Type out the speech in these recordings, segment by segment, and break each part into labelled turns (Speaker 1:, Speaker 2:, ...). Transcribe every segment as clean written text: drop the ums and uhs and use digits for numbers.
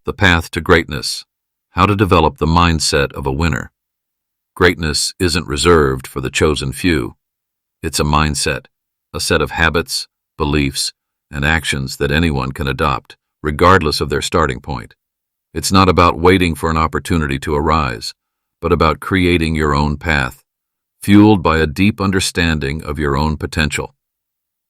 Speaker 1: The path to greatness. How to develop the mindset of a winner. Greatness isn't reserved for the chosen few. It's a mindset, a set of habits, beliefs, and actions that anyone can adopt, regardless of their starting point. It's not about waiting for an opportunity to arise, but about creating your own path, fueled by a deep understanding of your own potential.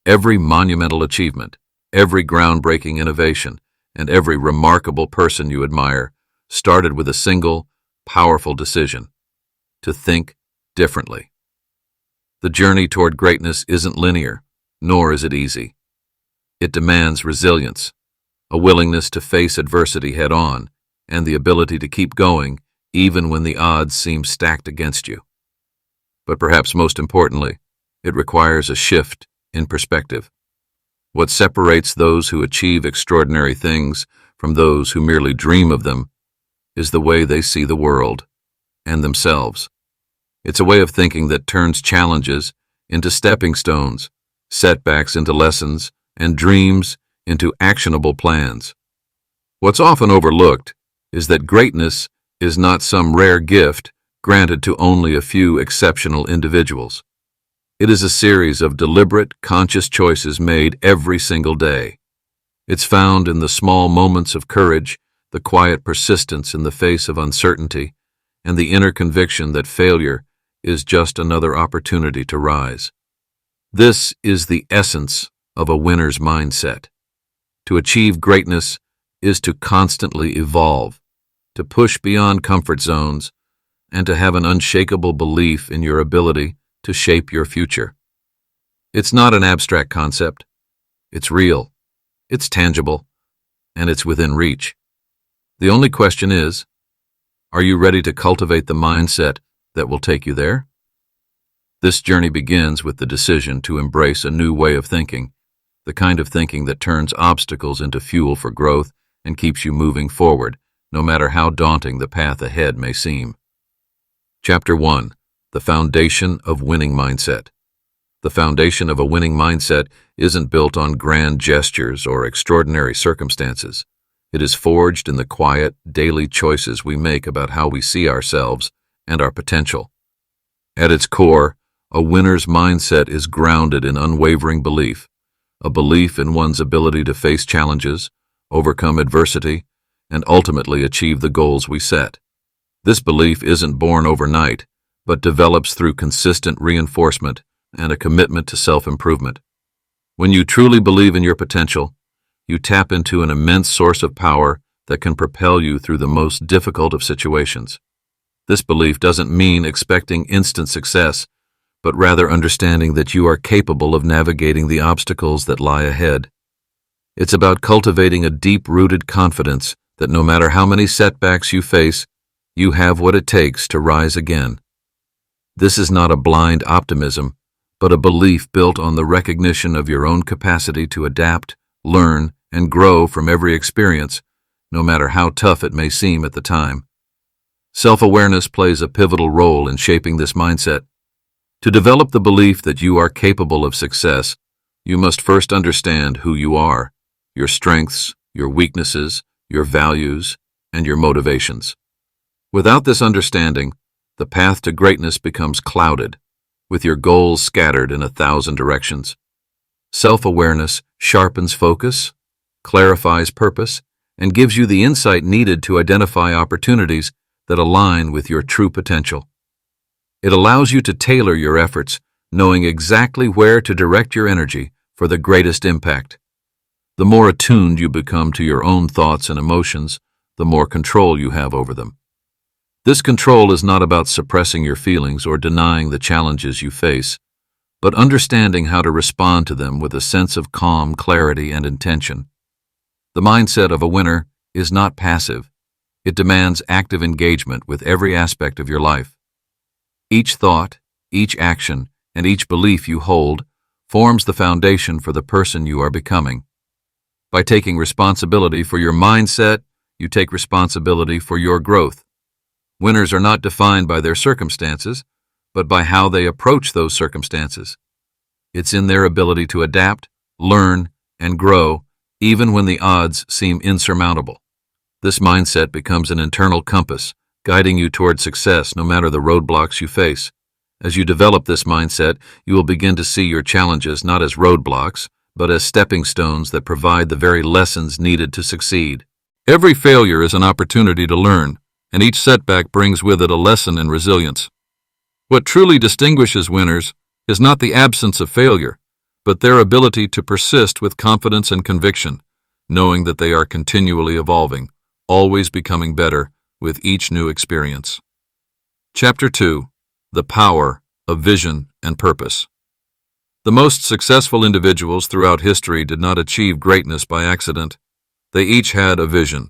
Speaker 1: Every monumental achievement, every groundbreaking innovation, and every remarkable person you admire started with a single, powerful decision: to think differently. The journey toward greatness isn't linear, nor is it easy. It demands resilience, a willingness to face adversity head-on, and the ability to keep going even when the odds seem stacked against you. But perhaps most importantly, it requires a shift in perspective. What separates those who achieve extraordinary things from those who merely dream of them is the way they see the world and themselves. It's a way of thinking that turns challenges into stepping stones, setbacks into lessons, and dreams into actionable plans. What's often overlooked is that greatness is not some rare gift granted to only a few exceptional individuals. It is a series of deliberate, conscious choices made every single day. It's found in the small moments of courage, the quiet persistence in the face of uncertainty, and the inner conviction that failure is just another opportunity to rise. This is the essence of a winner's mindset. To achieve greatness is to constantly evolve, to push beyond comfort zones, and to have an unshakable belief in your ability to shape your future. It's not an abstract concept. It's real, it's tangible, and it's within reach. The only question is, are you ready to cultivate the mindset that will take you there? This journey begins with the decision to embrace a new way of thinking, the kind of thinking that turns obstacles into fuel for growth and keeps you moving forward, no matter how daunting the path ahead may seem. Chapter 1. The Foundation of Winning Mindset. The foundation of a winning mindset isn't built on grand gestures or extraordinary circumstances. It is forged in the quiet, daily choices we make about how we see ourselves and our potential. At its core, a winner's mindset is grounded in unwavering belief, a belief in one's ability to face challenges, overcome adversity, and ultimately achieve the goals we set. This belief isn't born overnight, but develops through consistent reinforcement and a commitment to self-improvement. When you truly believe in your potential, you tap into an immense source of power that can propel you through the most difficult of situations. This belief doesn't mean expecting instant success, but rather understanding that you are capable of navigating the obstacles that lie ahead. It's about cultivating a deep-rooted confidence that no matter how many setbacks you face, you have what it takes to rise again. This is not a blind optimism, but a belief built on the recognition of your own capacity to adapt, learn, and grow from every experience, no matter how tough it may seem at the time. Self-awareness plays a pivotal role in shaping this mindset. To develop the belief that you are capable of success, you must first understand who you are, your strengths, your weaknesses, your values, and your motivations. Without this understanding, the path to greatness becomes clouded, with your goals scattered in 1,000 directions. Self-awareness sharpens focus, clarifies purpose, and gives you the insight needed to identify opportunities that align with your true potential. It allows you to tailor your efforts, knowing exactly where to direct your energy for the greatest impact. The more attuned you become to your own thoughts and emotions, the more control you have over them. This control is not about suppressing your feelings or denying the challenges you face, but understanding how to respond to them with a sense of calm, clarity, and intention. The mindset of a winner is not passive. It demands active engagement with every aspect of your life. Each thought, each action, and each belief you hold forms the foundation for the person you are becoming. By taking responsibility for your mindset, you take responsibility for your growth. Winners are not defined by their circumstances, but by how they approach those circumstances. It's in their ability to adapt, learn, and grow, even when the odds seem insurmountable. This mindset becomes an internal compass, guiding you toward success no matter the roadblocks you face. As you develop this mindset, you will begin to see your challenges not as roadblocks, but as stepping stones that provide the very lessons needed to succeed. Every failure is an opportunity to learn, and each setback brings with it a lesson in resilience. What truly distinguishes winners is not the absence of failure, but their ability to persist with confidence and conviction, knowing that they are continually evolving, always becoming better with each new experience. Chapter 2. The Power of Vision and Purpose. The most successful individuals throughout history did not achieve greatness by accident. They each had a vision,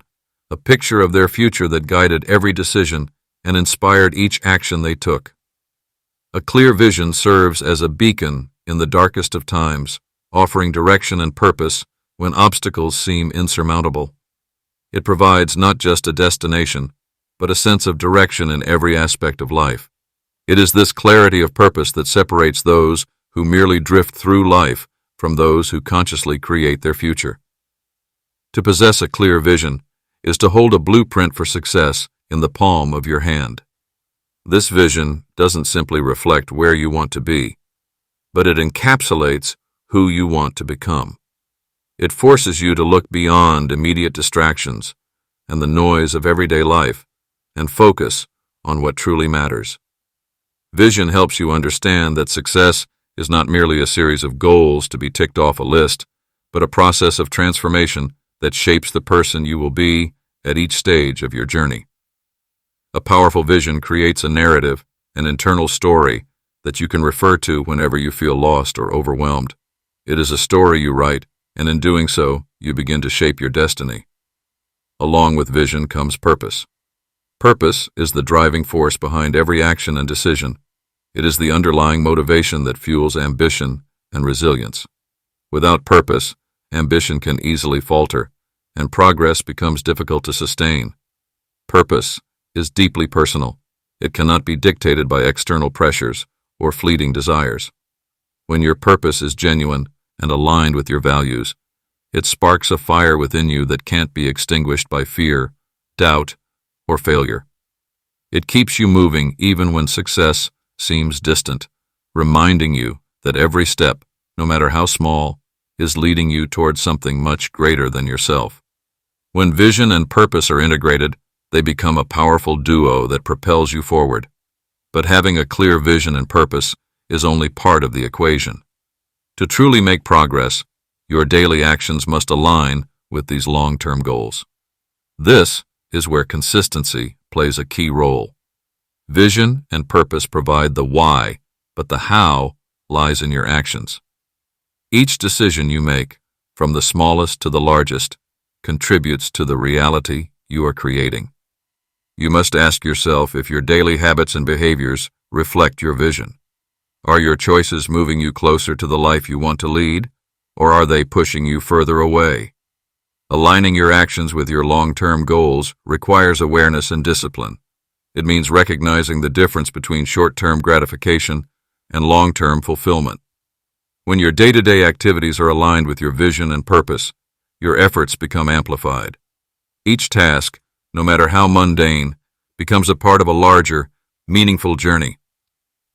Speaker 1: a picture of their future that guided every decision and inspired each action they took. A clear vision serves as a beacon in the darkest of times, offering direction and purpose when obstacles seem insurmountable. It provides not just a destination, but a sense of direction in every aspect of life. It is this clarity of purpose that separates those who merely drift through life from those who consciously create their future. To possess a clear vision is to hold a blueprint for success in the palm of your hand. This vision doesn't simply reflect where you want to be, but it encapsulates who you want to become. It forces you to look beyond immediate distractions and the noise of everyday life and focus on what truly matters. Vision helps you understand that success is not merely a series of goals to be ticked off a list, but a process of transformation that shapes the person you will be at each stage of your journey. A powerful vision creates a narrative, an internal story that you can refer to whenever you feel lost or overwhelmed. It is a story you write, and in doing so, you begin to shape your destiny. Along with vision comes purpose. Purpose is the driving force behind every action and decision. It is the underlying motivation that fuels ambition and resilience. Without purpose, ambition can easily falter, and progress becomes difficult to sustain. Purpose is deeply personal. It cannot be dictated by external pressures or fleeting desires. When your purpose is genuine and aligned with your values, it sparks a fire within you that can't be extinguished by fear, doubt, or failure. It keeps you moving even when success seems distant, reminding you that every step, no matter how small, is leading you towards something much greater than yourself. When vision and purpose are integrated, they become a powerful duo that propels you forward. But having a clear vision and purpose is only part of the equation. To truly make progress, your daily actions must align with these long-term goals. This is where consistency plays a key role. Vision and purpose provide the why, but the how lies in your actions. Each decision you make, from the smallest to the largest, contributes to the reality you are creating. You must ask yourself if your daily habits and behaviors reflect your vision. Are your choices moving you closer to the life you want to lead, or are they pushing you further away? Aligning your actions with your long-term goals requires awareness and discipline. It means recognizing the difference between short-term gratification and long-term fulfillment. When your day-to-day activities are aligned with your vision and purpose, your efforts become amplified. Each task, no matter how mundane, becomes a part of a larger, meaningful journey.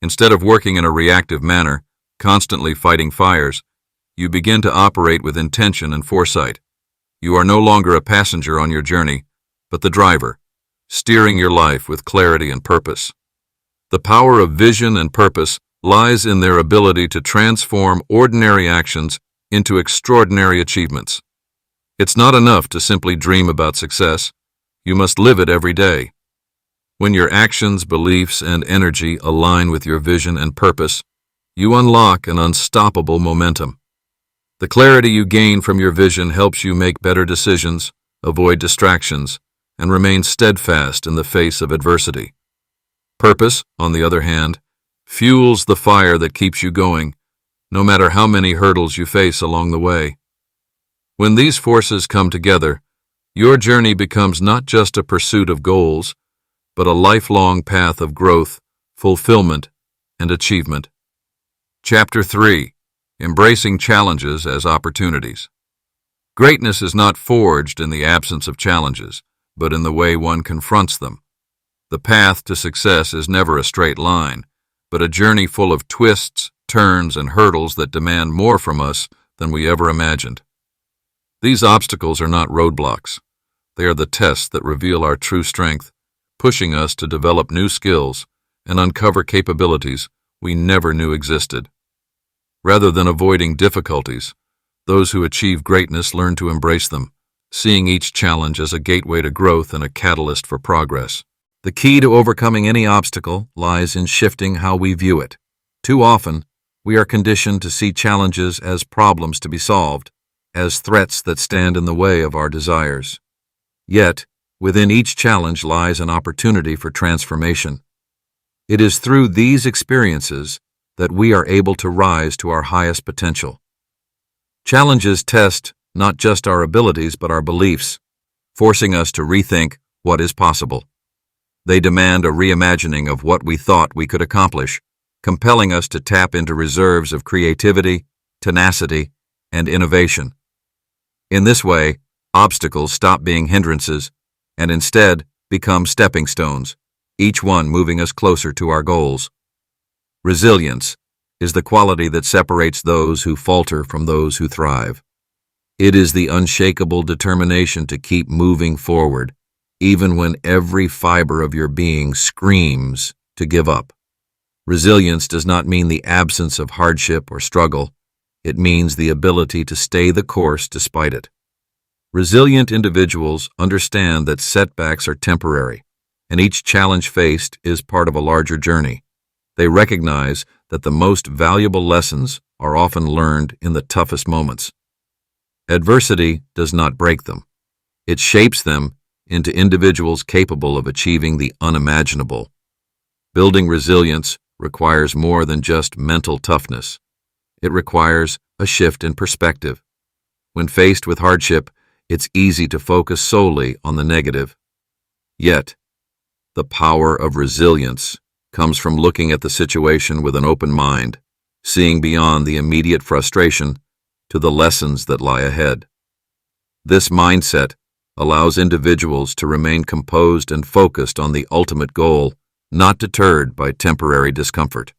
Speaker 1: Instead of working in a reactive manner, constantly fighting fires, you begin to operate with intention and foresight. You are no longer a passenger on your journey, but the driver, steering your life with clarity and purpose. The power of vision and purpose lies in their ability to transform ordinary actions into extraordinary achievements. It's not enough to simply dream about success. You must live it every day. When your actions, beliefs, and energy align with your vision and purpose, you unlock an unstoppable momentum. The clarity you gain from your vision helps you make better decisions, avoid distractions, and remain steadfast in the face of adversity. Purpose, on the other hand, fuels the fire that keeps you going, no matter how many hurdles you face along the way. When these forces come together, your journey becomes not just a pursuit of goals, but a lifelong path of growth, fulfillment, and achievement. Chapter 3. Embracing Challenges as Opportunities. Greatness is not forged in the absence of challenges, but in the way one confronts them. The path to success is never a straight line, but a journey full of twists, turns, and hurdles that demand more from us than we ever imagined. These obstacles are not roadblocks. They are the tests that reveal our true strength, pushing us to develop new skills and uncover capabilities we never knew existed. Rather than avoiding difficulties, those who achieve greatness learn to embrace them, seeing each challenge as a gateway to growth and a catalyst for progress. The key to overcoming any obstacle lies in shifting how we view it. Too often, we are conditioned to see challenges as problems to be solved, as threats that stand in the way of our desires. Yet, within each challenge lies an opportunity for transformation. It is through these experiences that we are able to rise to our highest potential. Challenges test not just our abilities but our beliefs, forcing us to rethink what is possible. They demand a reimagining of what we thought we could accomplish, compelling us to tap into reserves of creativity, tenacity, and innovation. In this way, obstacles stop being hindrances and instead become stepping stones, each one moving us closer to our goals. Resilience is the quality that separates those who falter from those who thrive. It is the unshakable determination to keep moving forward, even when every fiber of your being screams to give up. Resilience does not mean the absence of hardship or struggle. It means the ability to stay the course despite it. Resilient individuals understand that setbacks are temporary, and each challenge faced is part of a larger journey. They recognize that the most valuable lessons are often learned in the toughest moments. Adversity does not break them. It shapes them into individuals capable of achieving the unimaginable. Building resilience requires more than just mental toughness. It requires a shift in perspective. When faced with hardship, it's easy to focus solely on the negative. Yet, the power of resilience comes from looking at the situation with an open mind, seeing beyond the immediate frustration to the lessons that lie ahead. This mindset allows individuals to remain composed and focused on the ultimate goal, not deterred by temporary discomfort.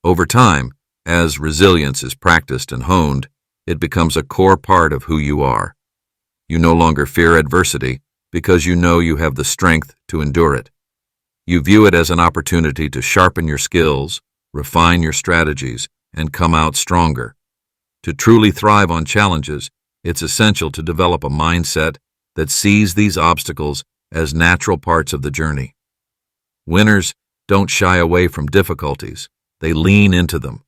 Speaker 1: Over time, as resilience is practiced and honed, it becomes a core part of who you are. You no longer fear adversity because you know you have the strength to endure it. You view it as an opportunity to sharpen your skills, refine your strategies, and come out stronger. To truly thrive on challenges, it's essential to develop a mindset that sees these obstacles as natural parts of the journey. Winners don't shy away from difficulties. They lean into them,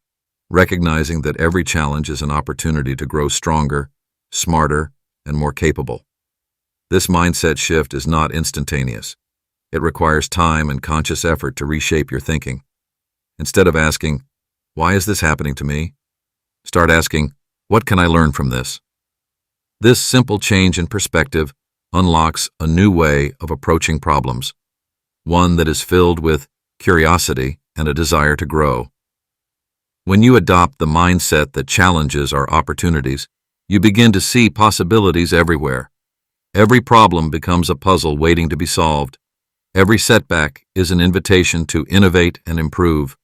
Speaker 1: recognizing that every challenge is an opportunity to grow stronger, smarter, and more capable. This mindset shift is not instantaneous. It requires time and conscious effort to reshape your thinking. Instead of asking, "Why is this happening to me?" start asking, "What can I learn from this?" This simple change in perspective unlocks a new way of approaching problems, one that is filled with curiosity and a desire to grow. When you adopt the mindset that challenges are opportunities, you begin to see possibilities everywhere. Every problem becomes a puzzle waiting to be solved. Every setback is an invitation to innovate and improve.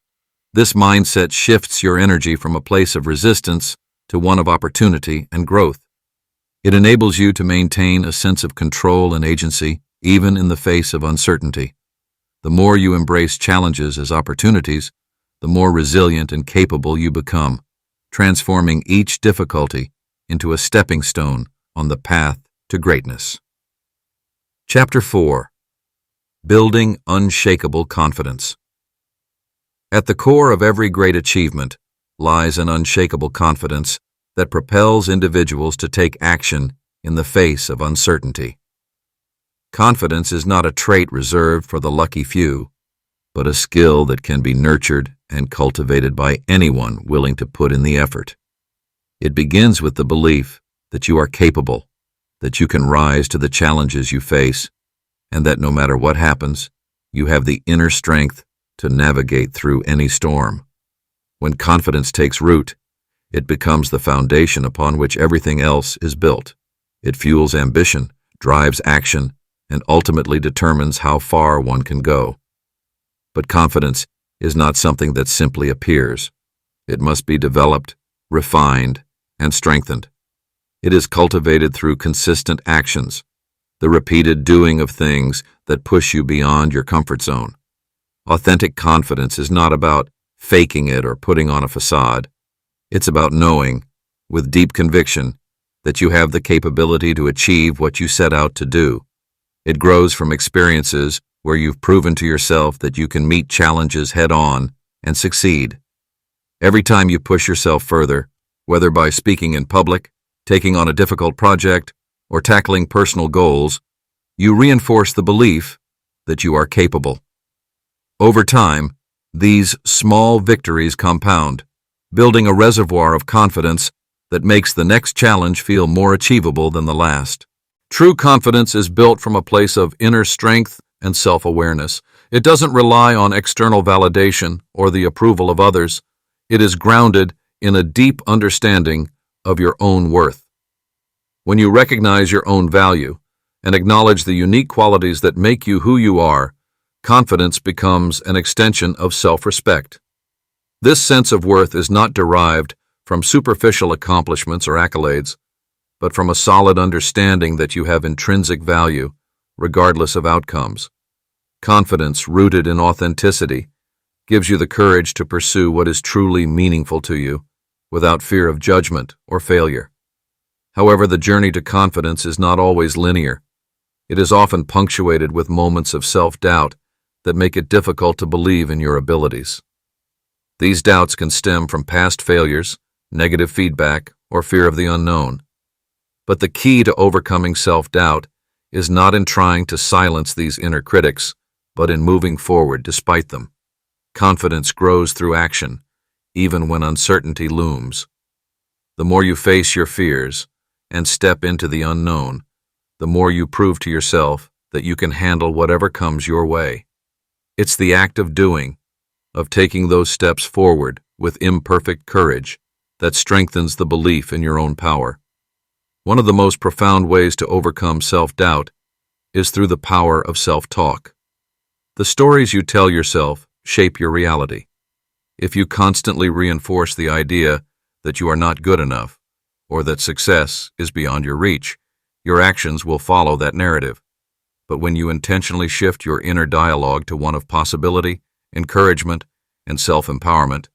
Speaker 1: This mindset shifts your energy from a place of resistance to one of opportunity and growth. It enables you to maintain a sense of control and agency, even in the face of uncertainty. The more you embrace challenges as opportunities, the more resilient and capable you become, transforming each difficulty into a stepping stone on the path to greatness. Chapter 4. Building Unshakable Confidence. At the core of every great achievement lies an unshakable confidence that propels individuals to take action in the face of uncertainty. Confidence is not a trait reserved for the lucky few, but a skill that can be nurtured and cultivated by anyone willing to put in the effort. It begins with the belief that you are capable, that you can rise to the challenges you face, and that no matter what happens, you have the inner strength to navigate through any storm. When confidence takes root, it becomes the foundation upon which everything else is built. It fuels ambition, drives action, and ultimately determines how far one can go. But confidence is not something that simply appears. It must be developed, refined, and strengthened. It is cultivated through consistent actions, the repeated doing of things that push you beyond your comfort zone. Authentic confidence is not about faking it or putting on a facade. It's about knowing, with deep conviction, that you have the capability to achieve what you set out to do. It grows from experiences where you've proven to yourself that you can meet challenges head-on and succeed. Every time you push yourself further, whether by speaking in public, taking on a difficult project, or tackling personal goals, you reinforce the belief that you are capable. Over time, these small victories compound, building a reservoir of confidence that makes the next challenge feel more achievable than the last. True confidence is built from a place of inner strength and self-awareness. It doesn't rely on external validation or the approval of others. It is grounded in a deep understanding of your own worth. When you recognize your own value and acknowledge the unique qualities that make you who you are, confidence becomes an extension of self-respect. This sense of worth is not derived from superficial accomplishments or accolades, but from a solid understanding that you have intrinsic value, regardless of outcomes. Confidence rooted in authenticity gives you the courage to pursue what is truly meaningful to you, without fear of judgment or failure. However, the journey to confidence is not always linear. It is often punctuated with moments of self-doubt that make it difficult to believe in your abilities. These doubts can stem from past failures, negative feedback, or fear of the unknown. But the key to overcoming self-doubt is not in trying to silence these inner critics, but in moving forward despite them. Confidence grows through action, even when uncertainty looms. The more you face your fears and step into the unknown, the more you prove to yourself that you can handle whatever comes your way. It's the act of doing, of taking those steps forward with imperfect courage, that strengthens the belief in your own power. One of the most profound ways to overcome self-doubt is through the power of self-talk. The stories you tell yourself shape your reality. If you constantly reinforce the idea that you are not good enough, or that success is beyond your reach, your actions will follow that narrative. But when you intentionally shift your inner dialogue to one of possibility, encouragement, and self-empowerment,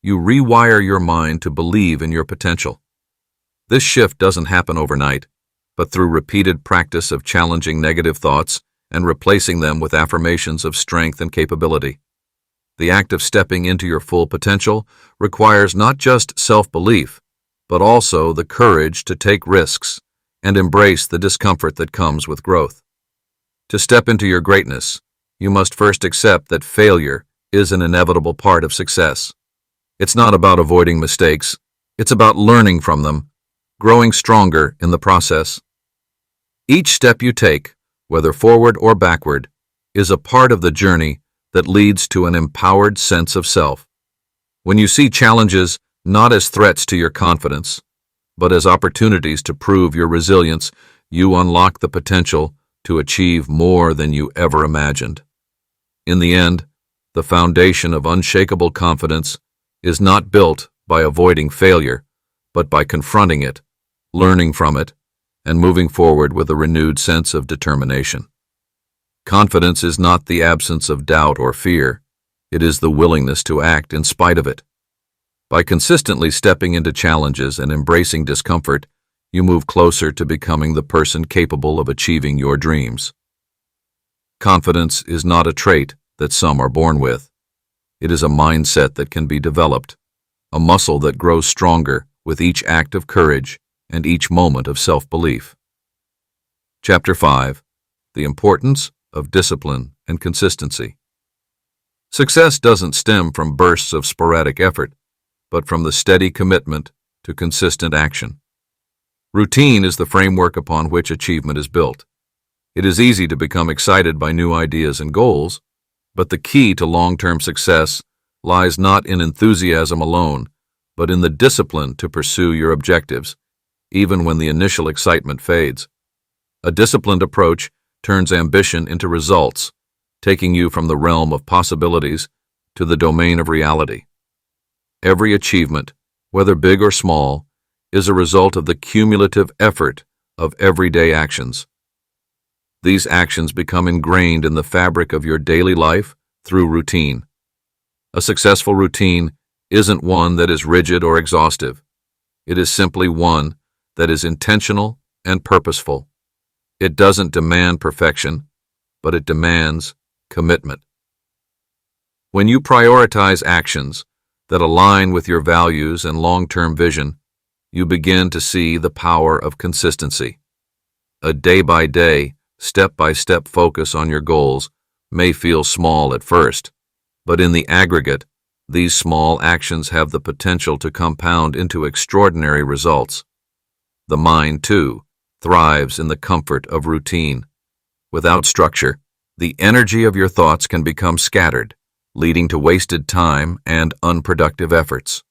Speaker 1: you rewire your mind to believe in your potential. This shift doesn't happen overnight, but through repeated practice of challenging negative thoughts and replacing them with affirmations of strength and capability. The act of stepping into your full potential requires not just self-belief, but also the courage to take risks and embrace the discomfort that comes with growth. To step into your greatness, you must first accept that failure is an inevitable part of success. It's not about avoiding mistakes, it's about learning from them, growing stronger in the process. Each step you take, whether forward or backward, is a part of the journey that leads to an empowered sense of self. When you see challenges not as threats to your confidence, but as opportunities to prove your resilience, you unlock the potential to achieve more than you ever imagined. In the end, the foundation of unshakable confidence is not built by avoiding failure, but by confronting it, learning from it, and moving forward with a renewed sense of determination. Confidence is not the absence of doubt or fear, it is the willingness to act in spite of it. By consistently stepping into challenges and embracing discomfort, you move closer to becoming the person capable of achieving your dreams. Confidence is not a trait that some are born with. It is a mindset that can be developed, a muscle that grows stronger with each act of courage and each moment of self-belief. Chapter 5. The Importance of Discipline and Consistency. Success doesn't stem from bursts of sporadic effort, but from the steady commitment to consistent action. Routine is the framework upon which achievement is built. It is easy to become excited by new ideas and goals, but the key to long-term success lies not in enthusiasm alone, but in the discipline to pursue your objectives, even when the initial excitement fades. A disciplined approach turns ambition into results, taking you from the realm of possibilities to the domain of reality. Every achievement, whether big or small, is a result of the cumulative effort of everyday actions. These actions become ingrained in the fabric of your daily life through routine. A successful routine isn't one that is rigid or exhaustive. It is simply one that is intentional and purposeful. It doesn't demand perfection, but it demands commitment. When you prioritize actions that align with your values and long-term vision, you begin to see the power of consistency. A day-by-day, step-by-step focus on your goals may feel small at first, but in the aggregate, these small actions have the potential to compound into extraordinary results. The mind, too, thrives in the comfort of routine. Without structure, the energy of your thoughts can become scattered, leading to wasted time and unproductive efforts.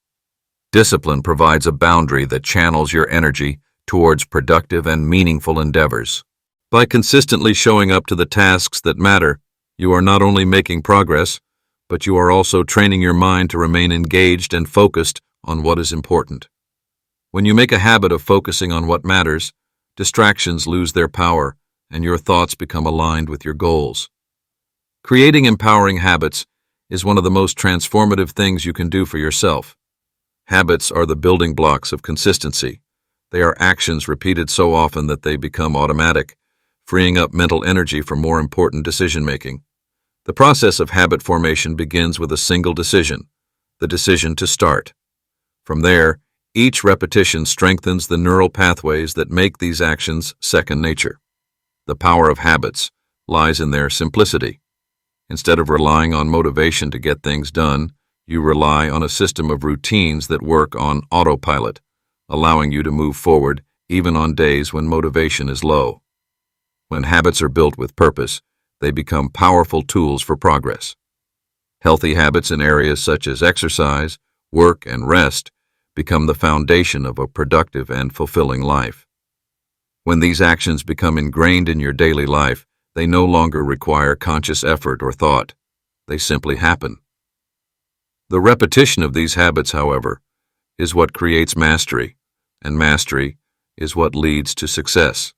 Speaker 1: Discipline provides a boundary that channels your energy towards productive and meaningful endeavors. By consistently showing up to the tasks that matter, you are not only making progress, but you are also training your mind to remain engaged and focused on what is important. When you make a habit of focusing on what matters, distractions lose their power and your thoughts become aligned with your goals. Creating empowering habits is one of the most transformative things you can do for yourself. Habits are the building blocks of consistency. They are actions repeated so often that they become automatic, freeing up mental energy for more important decision-making. The process of habit formation begins with a single decision, the decision to start. From there, each repetition strengthens the neural pathways that make these actions second nature. The power of habits lies in their simplicity. Instead of relying on motivation to get things done, you rely on a system of routines that work on autopilot, allowing you to move forward even on days when motivation is low. When habits are built with purpose, they become powerful tools for progress. Healthy habits in areas such as exercise, work, and rest become the foundation of a productive and fulfilling life. When these actions become ingrained in your daily life, they no longer require conscious effort or thought. They simply happen. The repetition of these habits, however, is what creates mastery, and mastery is what leads to success.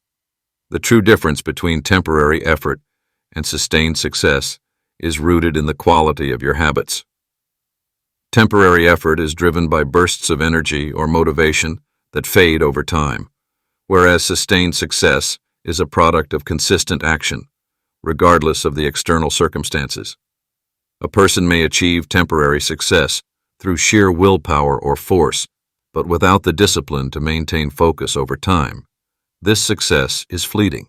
Speaker 1: The true difference between temporary effort and sustained success is rooted in the quality of your habits. Temporary effort is driven by bursts of energy or motivation that fade over time, whereas sustained success is a product of consistent action, regardless of the external circumstances. A person may achieve temporary success through sheer willpower or force, but without the discipline to maintain focus over time. This success is fleeting.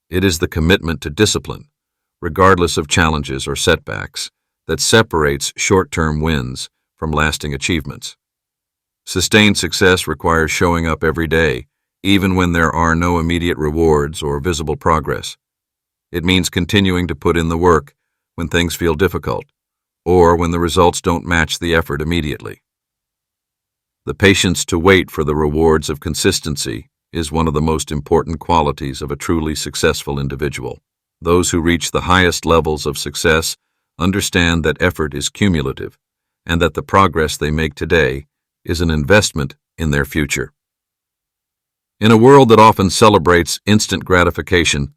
Speaker 1: It is the commitment to discipline, regardless of challenges or setbacks, that separates short-term wins from lasting achievements. Sustained success requires showing up every day, even when there are no immediate rewards or visible progress. It means continuing to put in the work when things feel difficult, or when the results don't match the effort immediately. The patience to wait for the rewards of consistency is one of the most important qualities of a truly successful individual. Those who reach the highest levels of success understand that effort is cumulative, and that the progress they make today is an investment in their future. In a world that often celebrates instant gratification,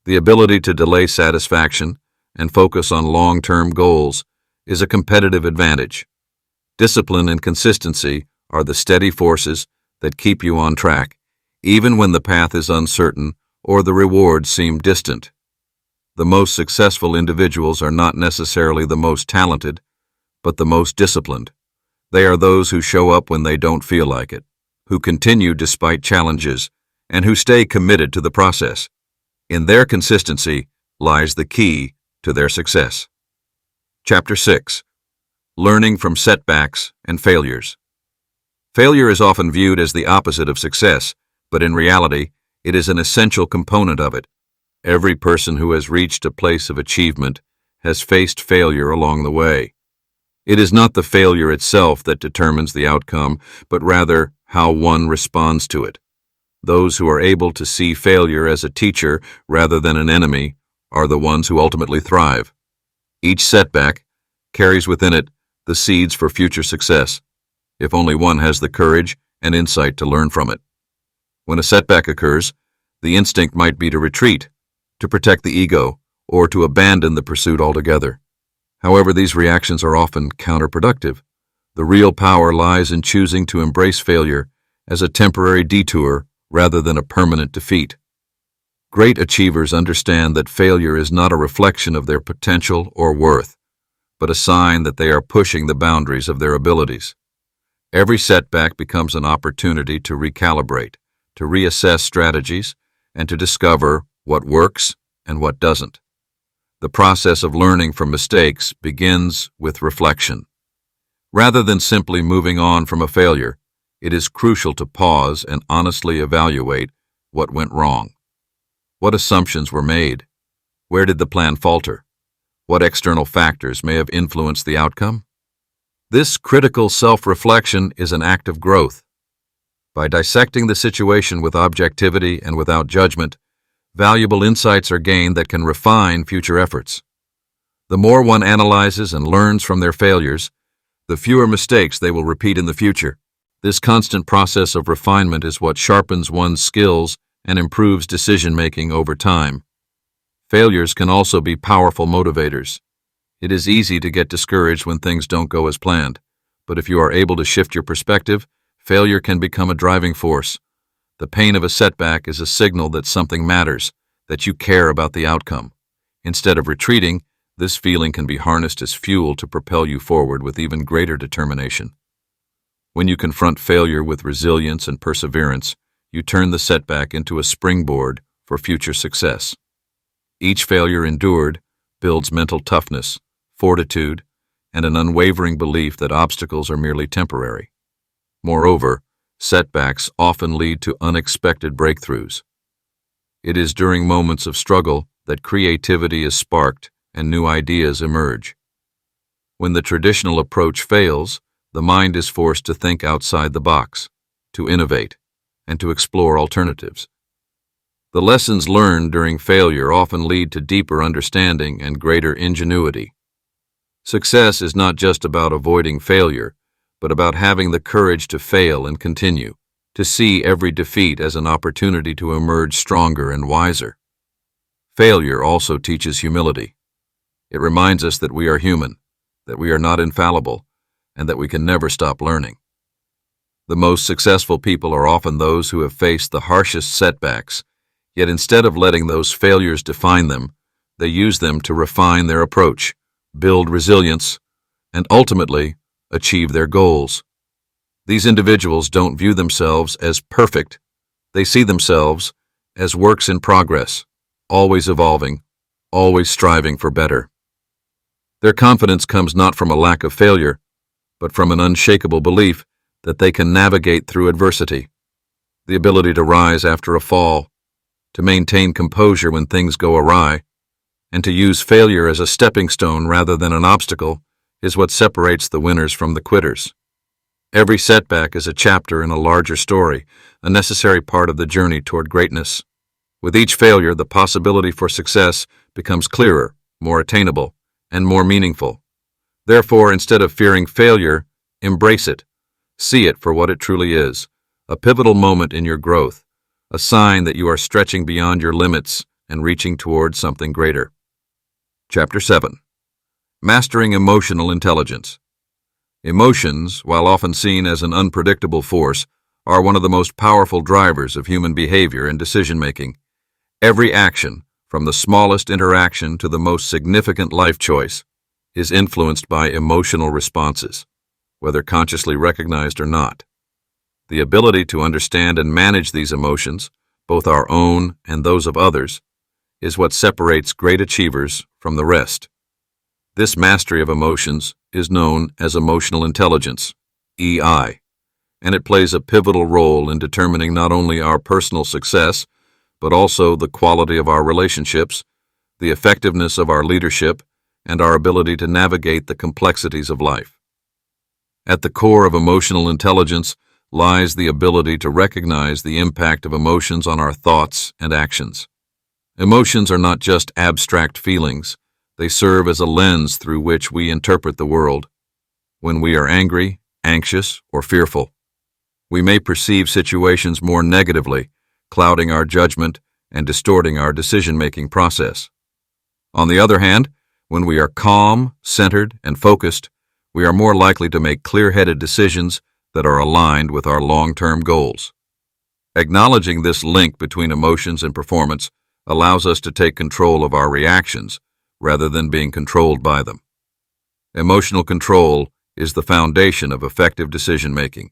Speaker 1: the ability to delay satisfaction and focus on long-term goals is a competitive advantage. Discipline and consistency are the steady forces that keep you on track, even when the path is uncertain or the rewards seem distant. The most successful individuals are not necessarily the most talented, but the most disciplined. They are those who show up when they don't feel like it, who continue despite challenges, and who stay committed to the process. In their consistency lies the key to their success. Chapter 6. Learning from setbacks and failures. Failure is often viewed as the opposite of success, but in reality, it is an essential component of it. Every person who has reached a place of achievement has faced failure along the way. It is not the failure itself that determines the outcome, but rather how one responds to it. Those who are able to see failure as a teacher rather than an enemy are the ones who ultimately thrive. Each setback carries within it the seeds for future success, if only one has the courage and insight to learn from it. When a setback occurs, the instinct might be to retreat, to protect the ego, or to abandon the pursuit altogether. However, these reactions are often counterproductive. The real power lies in choosing to embrace failure as a temporary detour rather than a permanent defeat. Great achievers understand that failure is not a reflection of their potential or worth, but a sign that they are pushing the boundaries of their abilities. Every setback becomes an opportunity to recalibrate, to reassess strategies, and to discover what works and what doesn't. The process of learning from mistakes begins with reflection. Rather than simply moving on from a failure, it is crucial to pause and honestly evaluate what went wrong. What assumptions were made? Where did the plan falter? What external factors may have influenced the outcome? This critical self-reflection is an act of growth. By dissecting the situation with objectivity and without judgment, valuable insights are gained that can refine future efforts. The more one analyzes and learns from their failures, the fewer mistakes they will repeat in the future. This constant process of refinement is what sharpens one's skills and improves decision-making over time. Failures can also be powerful motivators. It is easy to get discouraged when things don't go as planned, but if you are able to shift your perspective, failure can become a driving force. The pain of a setback is a signal that something matters, that you care about the outcome. Instead of retreating, this feeling can be harnessed as fuel to propel you forward with even greater determination. When you confront failure with resilience and perseverance, you turn the setback into a springboard for future success. Each failure endured builds mental toughness, fortitude, and an unwavering belief that obstacles are merely temporary. Moreover, setbacks often lead to unexpected breakthroughs. It is during moments of struggle that creativity is sparked and new ideas emerge. When the traditional approach fails, the mind is forced to think outside the box, to innovate, and to explore alternatives. The lessons learned during failure often lead to deeper understanding and greater ingenuity. Success is not just about avoiding failure, but about having the courage to fail and continue, to see every defeat as an opportunity to emerge stronger and wiser. Failure also teaches humility. It reminds us that we are human, that we are not infallible, and that we can never stop learning. The most successful people are often those who have faced the harshest setbacks, yet instead of letting those failures define them, they use them to refine their approach, build resilience, and ultimately achieve their goals. These individuals don't view themselves as perfect. They see themselves as works in progress, always evolving, always striving for better. Their confidence comes not from a lack of failure, but from an unshakable belief that they can navigate through adversity, the ability to rise after a fall, to maintain composure when things go awry, and to use failure as a stepping stone rather than an obstacle is what separates the winners from the quitters. Every setback is a chapter in a larger story, a necessary part of the journey toward greatness. With each failure, the possibility for success becomes clearer, more attainable, and more meaningful. Therefore, instead of fearing failure, embrace it. See it for what it truly is, a pivotal moment in your growth, a sign that you are stretching beyond your limits and reaching toward something greater. Chapter 7. Mastering Emotional Intelligence. Emotions, while often seen as an unpredictable force, are one of the most powerful drivers of human behavior and decision-making. Every action, from the smallest interaction to the most significant life choice, is influenced by emotional responses, whether consciously recognized or not. The ability to understand and manage these emotions, both our own and those of others, is what separates great achievers from the rest. This mastery of emotions is known as emotional intelligence, EI, and it plays a pivotal role in determining not only our personal success, but also the quality of our relationships, the effectiveness of our leadership, and our ability to navigate the complexities of life. At the core of emotional intelligence lies the ability to recognize the impact of emotions on our thoughts and actions. Emotions are not just abstract feelings. They serve as a lens through which we interpret the world. When we are angry, anxious, or fearful, we may perceive situations more negatively, clouding our judgment and distorting our decision-making process. On the other hand, when we are calm, centered, and focused, we are more likely to make clear-headed decisions that are aligned with our long-term goals. Acknowledging this link between emotions and performance allows us to take control of our reactions rather than being controlled by them. Emotional control is the foundation of effective decision-making.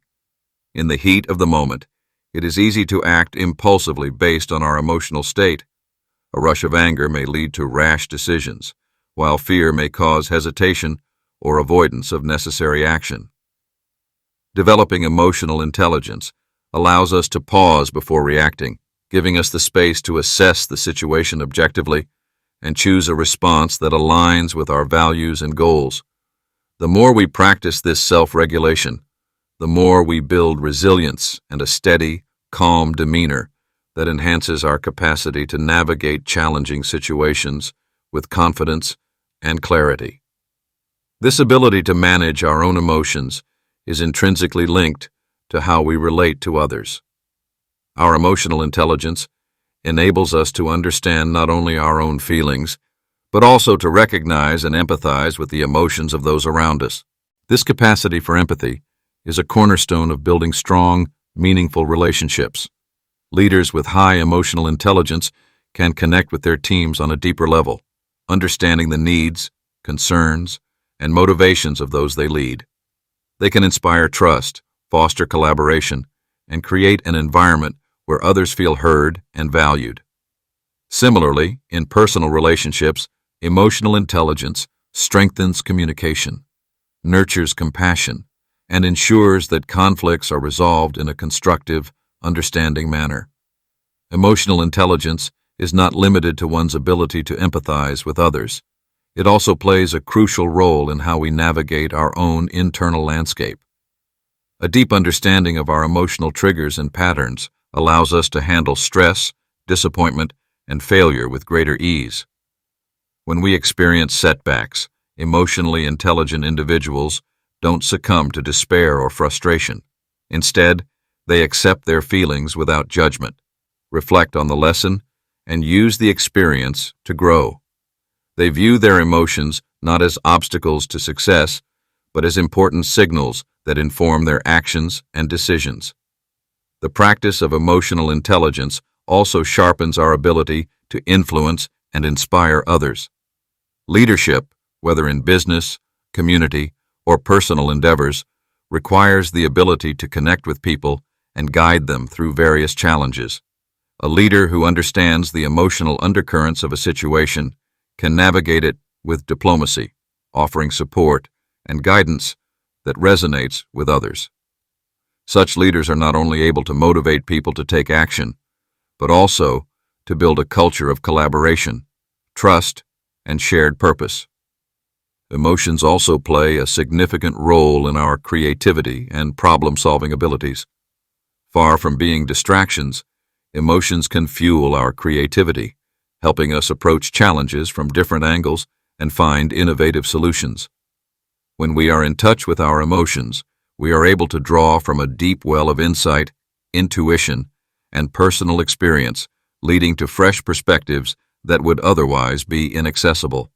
Speaker 1: In the heat of the moment, it is easy to act impulsively based on our emotional state. A rush of anger may lead to rash decisions, while fear may cause hesitation or avoidance of necessary action. Developing emotional intelligence allows us to pause before reacting, giving us the space to assess the situation objectively and choose a response that aligns with our values and goals. The more we practice this self-regulation, the more we build resilience and a steady, calm demeanor that enhances our capacity to navigate challenging situations with confidence and clarity. This ability to manage our own emotions is intrinsically linked to how we relate to others. Our emotional intelligence enables us to understand not only our own feelings, but also to recognize and empathize with the emotions of those around us. This capacity for empathy is a cornerstone of building strong, meaningful relationships. Leaders with high emotional intelligence can connect with their teams on a deeper level, understanding the needs, concerns, and motivations of those they lead. They can inspire trust, foster collaboration, and create an environment where others feel heard and valued. Similarly, in personal relationships, emotional intelligence strengthens communication, nurtures compassion, and ensures that conflicts are resolved in a constructive, understanding manner. Emotional intelligence is not limited to one's ability to empathize with others. It also plays a crucial role in how we navigate our own internal landscape. A deep understanding of our emotional triggers and patterns allows us to handle stress, disappointment, and failure with greater ease. When we experience setbacks, emotionally intelligent individuals don't succumb to despair or frustration. Instead, they accept their feelings without judgment, reflect on the lesson, and use the experience to grow. They view their emotions not as obstacles to success, but as important signals that inform their actions and decisions. The practice of emotional intelligence also sharpens our ability to influence and inspire others. Leadership, whether in business, community, or personal endeavors, requires the ability to connect with people and guide them through various challenges. A leader who understands the emotional undercurrents of a situation can navigate it with diplomacy, offering support and guidance that resonates with others. Such leaders are not only able to motivate people to take action, but also to build a culture of collaboration, trust, and shared purpose. Emotions also play a significant role in our creativity and problem-solving abilities. Far from being distractions, emotions can fuel our creativity, helping us approach challenges from different angles and find innovative solutions. When we are in touch with our emotions, we are able to draw from a deep well of insight, intuition, and personal experience, leading to fresh perspectives that would otherwise be inaccessible.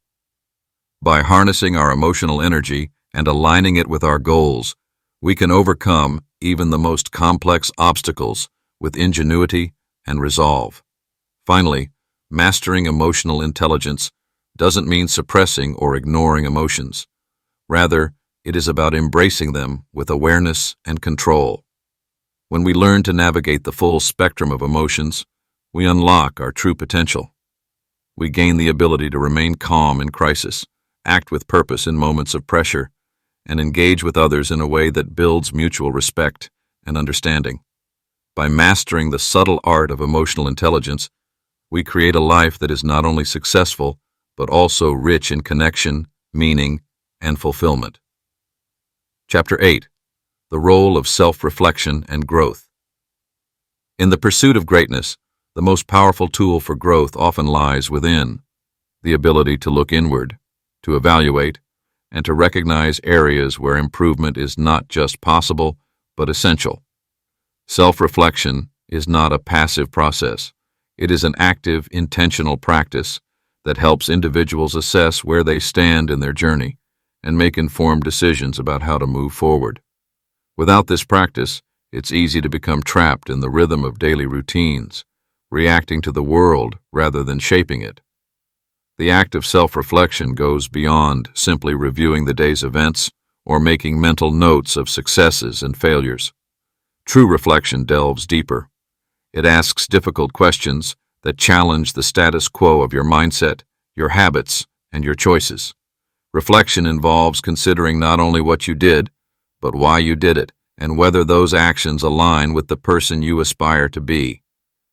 Speaker 1: By harnessing our emotional energy and aligning it with our goals, we can overcome even the most complex obstacles with ingenuity and resolve. Finally, mastering emotional intelligence doesn't mean suppressing or ignoring emotions. Rather, it is about embracing them with awareness and control. When we learn to navigate the full spectrum of emotions, we unlock our true potential. We gain the ability to remain calm in crisis, act with purpose in moments of pressure, and engage with others in a way that builds mutual respect and understanding. By mastering the subtle art of emotional intelligence, we create a life that is not only successful, but also rich in connection, meaning, and fulfillment. Chapter 8. the role of self-reflection and growth. In the pursuit of greatness, the most powerful tool for growth often lies within: the ability to look inward, to evaluate, and to recognize areas where improvement is not just possible, but essential. Self-reflection is not a passive process. It is an active, intentional practice that helps individuals assess where they stand in their journey and make informed decisions about how to move forward. Without this practice, it's easy to become trapped in the rhythm of daily routines, reacting to the world rather than shaping it. The act of self-reflection goes beyond simply reviewing the day's events or making mental notes of successes and failures. True reflection delves deeper. It asks difficult questions that challenge the status quo of your mindset, your habits, and your choices. Reflection involves considering not only what you did, but why you did it, and whether those actions align with the person you aspire to be.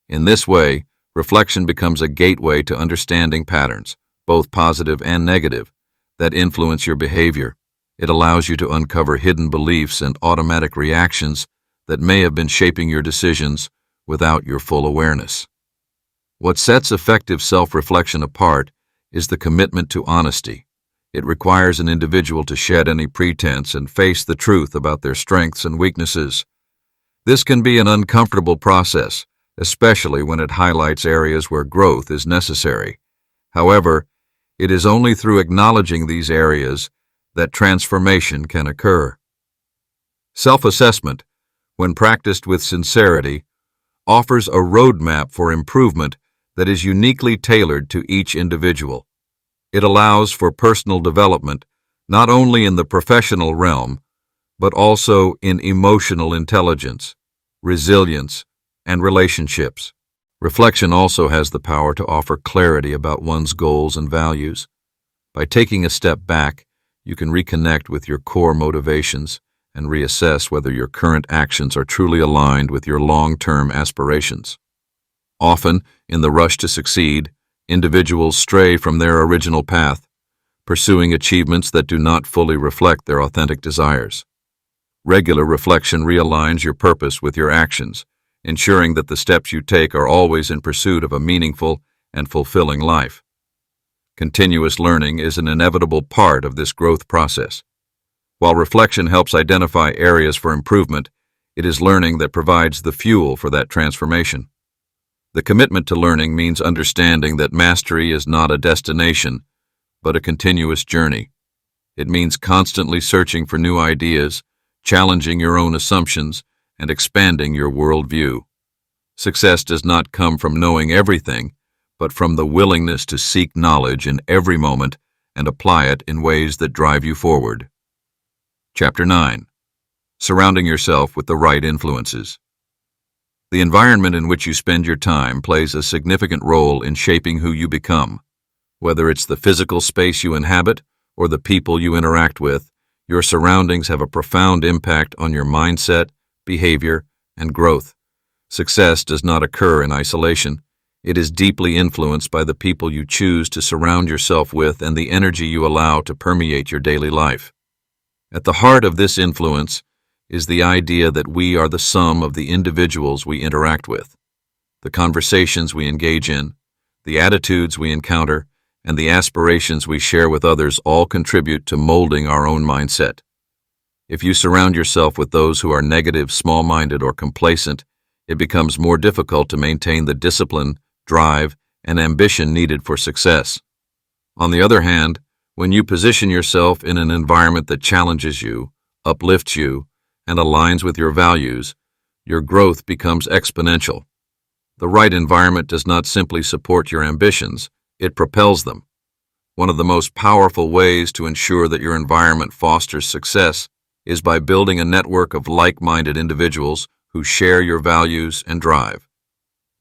Speaker 1: In this way, reflection becomes a gateway to understanding patterns, both positive and negative, that influence your behavior. It allows you to uncover hidden beliefs and automatic reactions that may have been shaping your decisions without your full awareness. What sets effective self-reflection apart is the commitment to honesty. It requires an individual to shed any pretense and face the truth about their strengths and weaknesses. This can be an uncomfortable process, especially when it highlights areas where growth is necessary. However, it is only through acknowledging these areas that transformation can occur. Self-assessment, when practiced with sincerity, offers a roadmap for improvement that is uniquely tailored to each individual. It allows for personal development not only in the professional realm, but also in emotional intelligence, resilience, and relationships. Reflection also has the power to offer clarity about one's goals and values. By taking a step back, you can reconnect with your core motivations and reassess whether your current actions are truly aligned with your long-term aspirations. Often, in the rush to succeed, individuals stray from their original path, pursuing achievements that do not fully reflect their authentic desires. Regular reflection realigns your purpose with your actions, ensuring that the steps you take are always in pursuit of a meaningful and fulfilling life. Continuous learning is an inevitable part of this growth process. While reflection helps identify areas for improvement, it is learning that provides the fuel for that transformation. The commitment to learning means understanding that mastery is not a destination, but a continuous journey. It means constantly searching for new ideas, challenging your own assumptions, and expanding your worldview. Success does not come from knowing everything, but from the willingness to seek knowledge in every moment and apply it in ways that drive you forward. Chapter 9. Surrounding yourself with the right influences. The environment in which you spend your time plays a significant role in shaping who you become. Whether it's the physical space you inhabit or the people you interact with, your surroundings have a profound impact on your mindset, behavior, and growth. Success does not occur in isolation. It is deeply influenced by the people you choose to surround yourself with and the energy you allow to permeate your daily life. At the heart of this influence is the idea that we are the sum of the individuals we interact with. The conversations we engage in, the attitudes we encounter, and the aspirations we share with others all contribute to molding our own mindset. If you surround yourself with those who are negative, small-minded, or complacent, it becomes more difficult to maintain the discipline, drive, and ambition needed for success. On the other hand, when you position yourself in an environment that challenges you, uplifts you, and aligns with your values, your growth becomes exponential. The right environment does not simply support your ambitions, it propels them. One of the most powerful ways to ensure that your environment fosters success is by building a network of like-minded individuals who share your values and drive.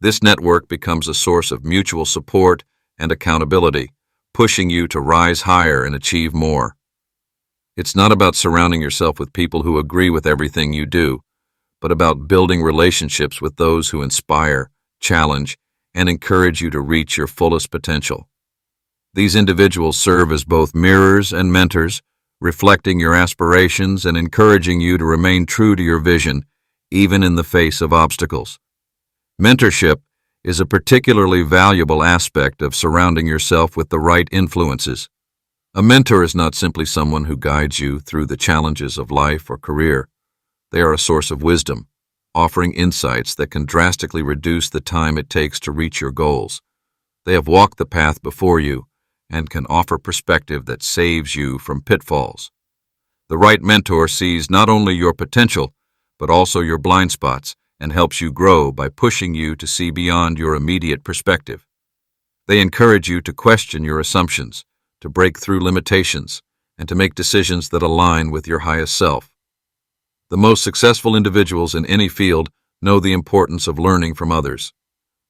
Speaker 1: This network becomes a source of mutual support and accountability, pushing you to rise higher and achieve more. It's not about surrounding yourself with people who agree with everything you do, but about building relationships with those who inspire, challenge, and encourage you to reach your fullest potential. These individuals serve as both mirrors and mentors, reflecting your aspirations and encouraging you to remain true to your vision, even in the face of obstacles. Mentorship is a particularly valuable aspect of surrounding yourself with the right influences. A mentor is not simply someone who guides you through the challenges of life or career. They are a source of wisdom, offering insights that can drastically reduce the time it takes to reach your goals. They have walked the path before you and can offer perspective that saves you from pitfalls. The right mentor sees not only your potential, but also your blind spots and helps you grow by pushing you to see beyond your immediate perspective. They encourage you to question your assumptions, to break through limitations, and to make decisions that align with your highest self. The most successful individuals in any field know the importance of learning from others.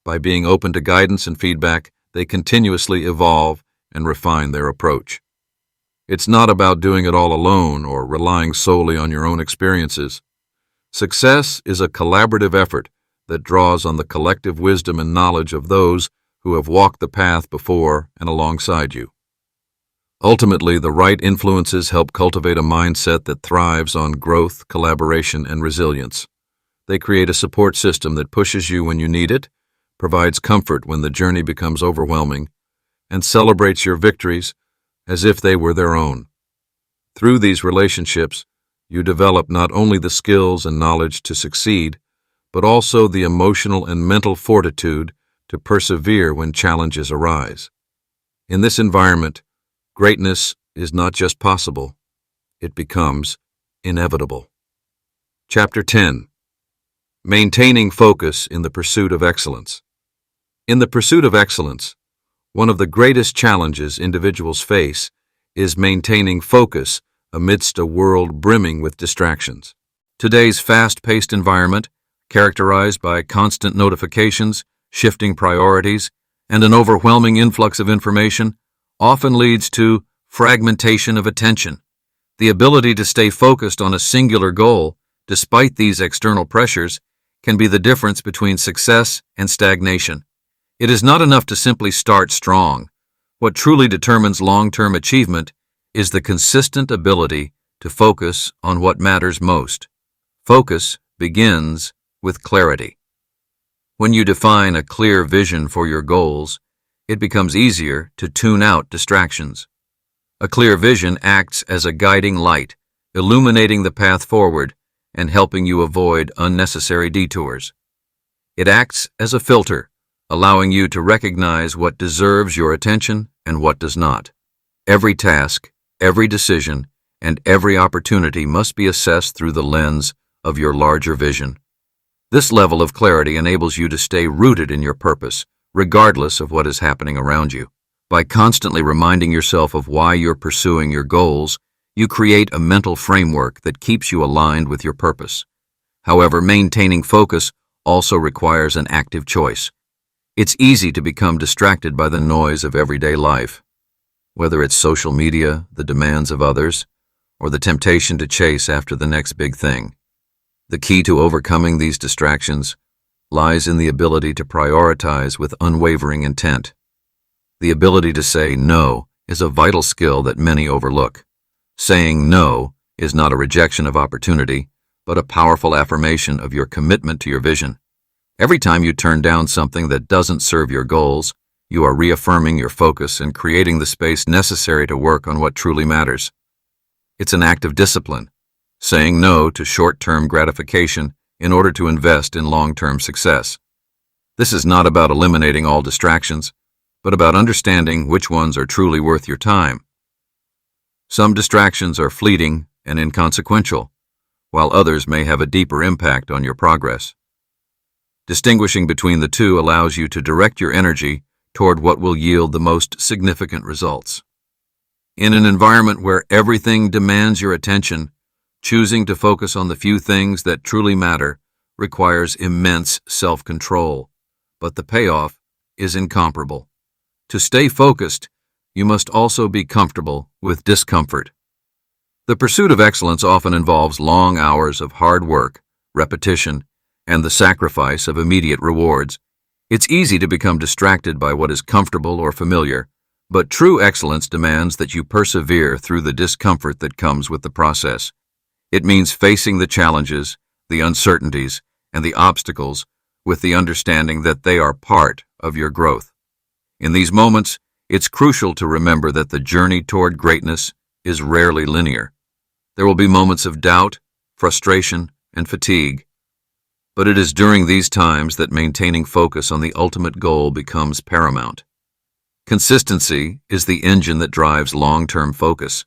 Speaker 1: By being open to guidance and feedback, they continuously evolve and refine their approach. It's not about doing it all alone or relying solely on your own experiences. Success is a collaborative effort that draws on the collective wisdom and knowledge of those who have walked the path before and alongside you. Ultimately, the right influences help cultivate a mindset that thrives on growth, collaboration, and resilience. They create a support system that pushes you when you need it, provides comfort when the journey becomes overwhelming, and celebrates your victories as if they were their own. Through these relationships, you develop not only the skills and knowledge to succeed, but also the emotional and mental fortitude to persevere when challenges arise. In this environment, greatness is not just possible, it becomes inevitable. Chapter 10. Maintaining Focus in the Pursuit of Excellence. In the pursuit of excellence, one of the greatest challenges individuals face is maintaining focus amidst a world brimming with distractions. Today's fast-paced environment, characterized by constant notifications, shifting priorities, and an overwhelming influx of information, often leads to fragmentation of attention. The ability to stay focused on a singular goal, despite these external pressures, can be the difference between success and stagnation. It is not enough to simply start strong. What truly determines long-term achievement is the consistent ability to focus on what matters most. Focus begins with clarity. When you define a clear vision for your goals, it becomes easier to tune out distractions. A clear vision acts as a guiding light, illuminating the path forward and helping you avoid unnecessary detours. It acts as a filter, allowing you to recognize what deserves your attention and what does not. Every task, every decision, and every opportunity must be assessed through the lens of your larger vision. This level of clarity enables you to stay rooted in your purpose, regardless of what is happening around you. By constantly reminding yourself of why you're pursuing your goals, you create a mental framework that keeps you aligned with your purpose. However, maintaining focus also requires an active choice. It's easy to become distracted by the noise of everyday life, whether it's social media, the demands of others, or the temptation to chase after the next big thing. The key to overcoming these distractions lies in the ability to prioritize with unwavering intent. The ability to say no is a vital skill that many overlook. Saying no is not a rejection of opportunity, but a powerful affirmation of your commitment to your vision. Every time you turn down something that doesn't serve your goals, you are reaffirming your focus and creating the space necessary to work on what truly matters. It's an act of discipline, saying no to short-term gratification in order to invest in long-term success. This is not about eliminating all distractions, but about understanding which ones are truly worth your time. Some distractions are fleeting and inconsequential, while others may have a deeper impact on your progress. Distinguishing between the two allows you to direct your energy toward what will yield the most significant results. In an environment where everything demands your attention, choosing to focus on the few things that truly matter requires immense self-control, but the payoff is incomparable. To stay focused, you must also be comfortable with discomfort. The pursuit of excellence often involves long hours of hard work, repetition, and the sacrifice of immediate rewards. It's easy to become distracted by what is comfortable or familiar, But true excellence demands that you persevere through the discomfort that comes with the process. It means facing the challenges, the uncertainties, and the obstacles with the understanding that they are part of your growth. In these moments, it's crucial to remember that the journey toward greatness is rarely linear. There will be moments of doubt, frustration, and fatigue. But it is during these times that maintaining focus on the ultimate goal becomes paramount. Consistency is the engine that drives long-term focus.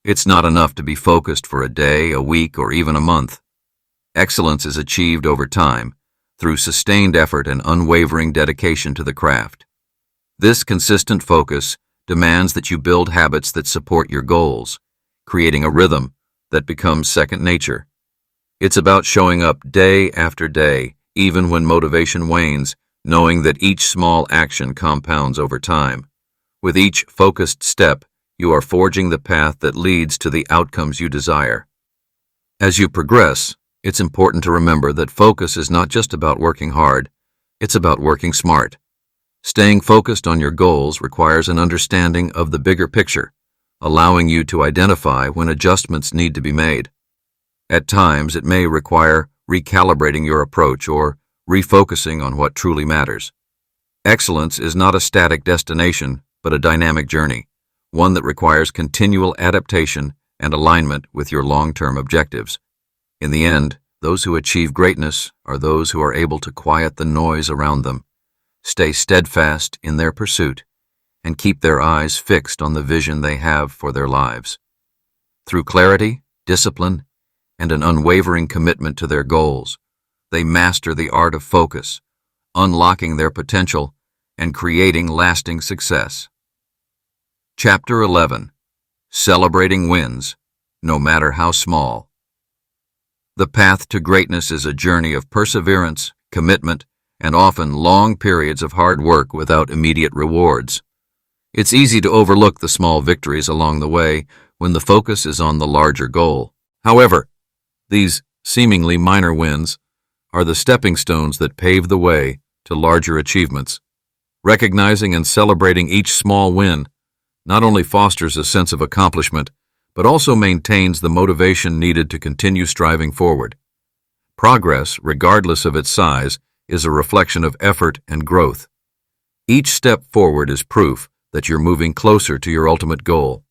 Speaker 1: It's not enough to be focused for a day, a week, or even a month. Excellence is achieved over time through sustained effort and unwavering dedication to the craft. This consistent focus demands that you build habits that support your goals, creating a rhythm that becomes second nature. It's about showing up day after day, even when motivation wanes, knowing that each small action compounds over time. With each focused step, you are forging the path that leads to the outcomes you desire. As you progress, it's important to remember that focus is not just about working hard, it's about working smart. Staying focused on your goals requires an understanding of the bigger picture, allowing you to identify when adjustments need to be made. At times, it may require recalibrating your approach or refocusing on what truly matters. Excellence is not a static destination, but a dynamic journey, one that requires continual adaptation and alignment with your long-term objectives. In the end, those who achieve greatness are those who are able to quiet the noise around them, stay steadfast in their pursuit, and keep their eyes fixed on the vision they have for their lives. Through clarity, discipline, and an unwavering commitment to their goals, they master the art of focus, unlocking their potential and creating lasting success. Chapter 11. Celebrating Wins, No Matter How Small. The path to greatness is a journey of perseverance, commitment, and often long periods of hard work without immediate rewards. It's easy to overlook the small victories along the way when the focus is on the larger goal. However, these seemingly minor wins are the stepping stones that pave the way to larger achievements. Recognizing and celebrating each small win not only fosters a sense of accomplishment, but also maintains the motivation needed to continue striving forward. Progress, regardless of its size, is a reflection of effort and growth. Each step forward is proof that you're moving closer to your ultimate goal.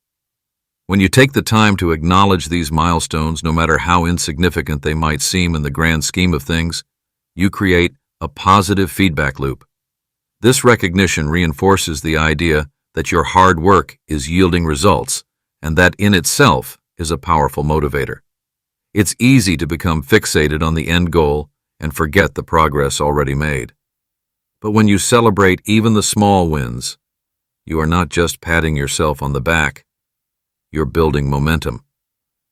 Speaker 1: When you take the time to acknowledge these milestones, no matter how insignificant they might seem in the grand scheme of things, you create a positive feedback loop. This recognition reinforces the idea that your hard work is yielding results, and that in itself is a powerful motivator. It's easy to become fixated on the end goal and forget the progress already made. But when you celebrate even the small wins, you are not just patting yourself on the back, you're building momentum.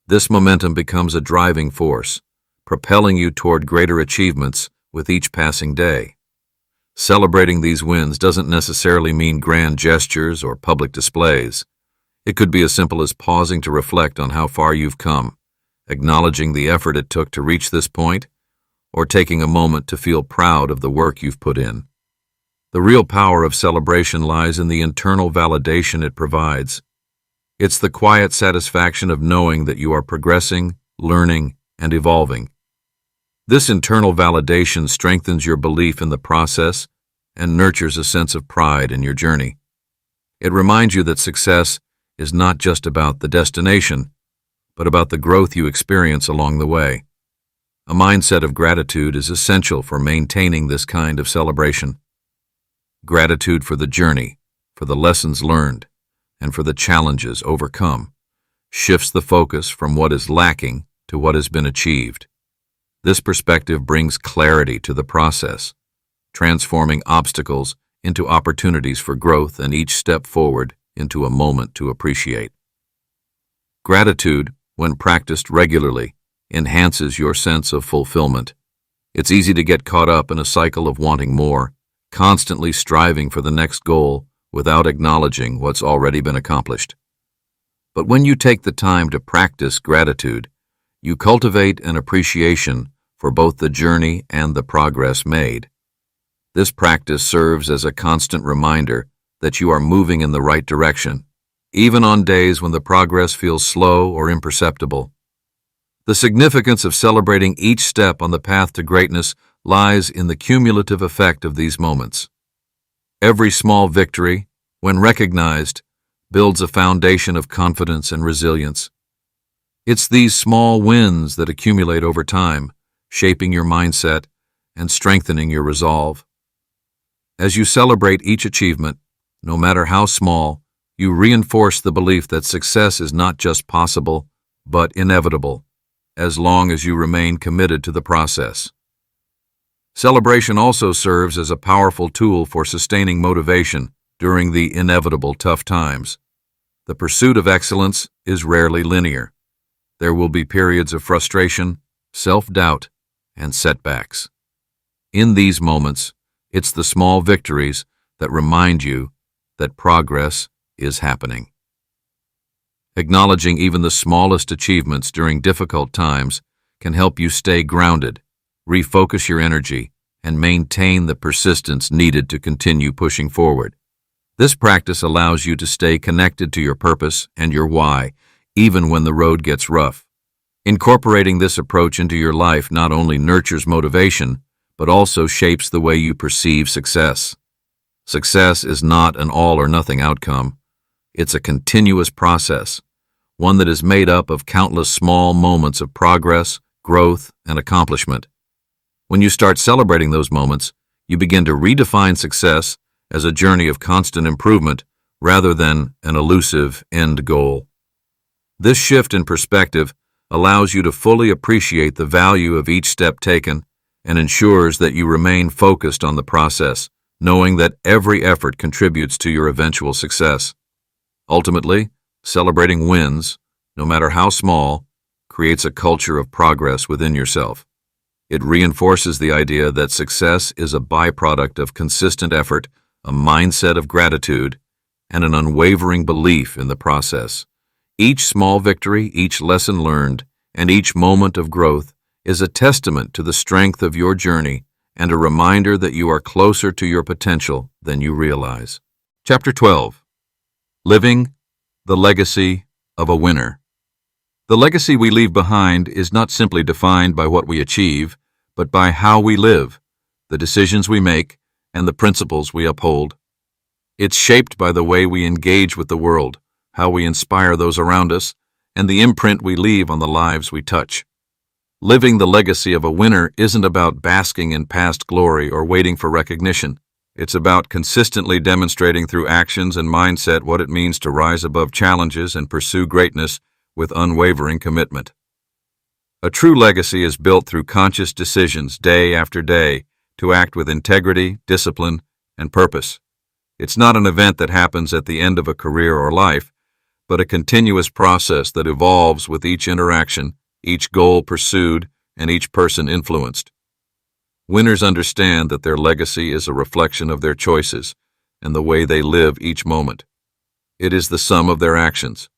Speaker 1: This momentum becomes a driving force, propelling you toward greater achievements with each passing day. Celebrating these wins doesn't necessarily mean grand gestures or public displays. It could be as simple as pausing to reflect on how far you've come, acknowledging the effort it took to reach this point, or taking a moment to feel proud of the work you've put in. The real power of celebration lies in the internal validation it provides. It's the quiet satisfaction of knowing that you are progressing, learning, and evolving. This internal validation strengthens your belief in the process and nurtures a sense of pride in your journey. It reminds you that success is not just about the destination, but about the growth you experience along the way. A mindset of gratitude is essential for maintaining this kind of celebration. Gratitude for the journey, for the lessons learned, and for the challenges overcome shifts the focus from what is lacking to what has been achieved. This perspective brings clarity to the process, transforming obstacles into opportunities for growth and each step forward into a moment to appreciate. Gratitude, when practiced regularly, enhances your sense of fulfillment. It's easy to get caught up in a cycle of wanting more, constantly striving for the next goal without acknowledging what's already been accomplished. But when you take the time to practice gratitude, you cultivate an appreciation for both the journey and the progress made. This practice serves as a constant reminder that you are moving in the right direction, even on days when the progress feels slow or imperceptible. The significance of celebrating each step on the path to greatness lies in the cumulative effect of these moments. Every small victory, when recognized, builds a foundation of confidence and resilience. It's these small wins that accumulate over time, shaping your mindset and strengthening your resolve. As you celebrate each achievement, no matter how small, you reinforce the belief that success is not just possible, but inevitable, as long as you remain committed to the process. Celebration also serves as a powerful tool for sustaining motivation during the inevitable tough times. The pursuit of excellence is rarely linear. There will be periods of frustration, self-doubt, and setbacks. In these moments, it's the small victories that remind you that progress is happening. Acknowledging even the smallest achievements during difficult times can help you stay grounded, refocus your energy, and maintain the persistence needed to continue pushing forward. This practice allows you to stay connected to your purpose and your why, even when the road gets rough. Incorporating this approach into your life not only nurtures motivation, but also shapes the way you perceive success. Success is not an all-or-nothing outcome. It's a continuous process, one that is made up of countless small moments of progress, growth, and accomplishment. When you start celebrating those moments, you begin to redefine success as a journey of constant improvement rather than an elusive end goal. This shift in perspective allows you to fully appreciate the value of each step taken and ensures that you remain focused on the process, knowing that every effort contributes to your eventual success. Ultimately, celebrating wins, no matter how small, creates a culture of progress within yourself. It reinforces the idea that success is a byproduct of consistent effort, a mindset of gratitude, and an unwavering belief in the process. Each small victory, each lesson learned, and each moment of growth is a testament to the strength of your journey and a reminder that you are closer to your potential than you realize. Chapter 12. Living the Legacy of a Winner. The legacy we leave behind is not simply defined by what we achieve, but by how we live, the decisions we make, and the principles we uphold. It's shaped by the way we engage with the world, how we inspire those around us, and the imprint we leave on the lives we touch. Living the legacy of a winner isn't about basking in past glory or waiting for recognition. It's about consistently demonstrating through actions and mindset what it means to rise above challenges and pursue greatness with unwavering commitment. A true legacy is built through conscious decisions day after day to act with integrity, discipline, and purpose. It's not an event that happens at the end of a career or life, but a continuous process that evolves with each interaction, each goal pursued, and each person influenced. Winners understand that their legacy is a reflection of their choices and the way they live each moment. It is the sum of their actions,